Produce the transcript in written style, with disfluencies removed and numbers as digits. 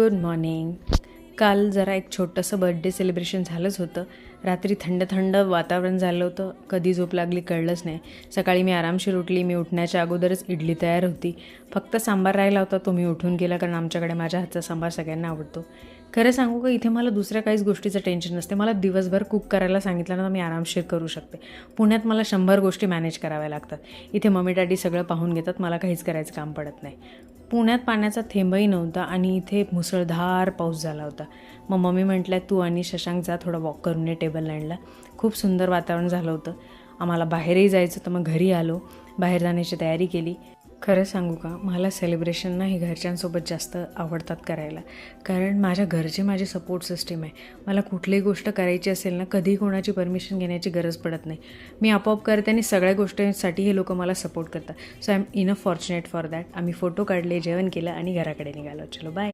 Good morning. काल जरा एक छोटंसं बर्थडे सेलिब्रेशन झालंच होतं. रात्री थंड थंड वातावरण झालं होतं. कधी झोप लागली कळलंच नाही. सकाळी मी आरामशीर उठली. मी उठण्याच्या अगोदरच इडली तयार होती. फक्त सांबार राहिला होता, तो मी उठून गेला, कारण आमच्याकडे माझ्या हातचा सांबार सगळ्यांना आवडतो. खरं सांगू का, इथे मला दुसऱ्या काहीच गोष्टीचं टेन्शन नसते. मला दिवसभर कुक करायला सांगितलं ना, मी आरामशीर करू शकते. पुण्यात मला 100 गोष्टी मॅनेज कराव्या लागतात. इथे मम्मी डॅडी सगळं पाहून घेतात. मला काहीच करायचं काम पडत नाही. पुण्यात पाण्याचा थेंबही नव्हता आणि इथे मुसळधार पाऊस झाला होता. मग मम्मी म्हटल्या, तू आणि शशांक जा थोडं वॉक करून ये टेबल लँडला. खूप सुंदर वातावरण झालं होतं. आम्हाला बाहेरही जायचं, तर मग घरी आलो. बाहेर जाण्याची तयारी केली. खरं सांगू का, मला सेलिब्रेशन ना हे घरच्यांसोबत जास्त आवडतात करायला, कारण माझ्या घरचे माझी सपोर्ट सिस्टीम आहे. मला कुठलीही गोष्ट करायची असेल ना, कधीही कोणाची परमिशन घेण्याची गरज पडत नाही. मी आपोआप करते आणि सगळ्या गोष्टींसाठी हे लोक मला सपोर्ट करतात. So I am enough fortunate for that. आम्ही फोटो काढले, जेवण केलं आणि घराकडे निघालो. चलो बाय.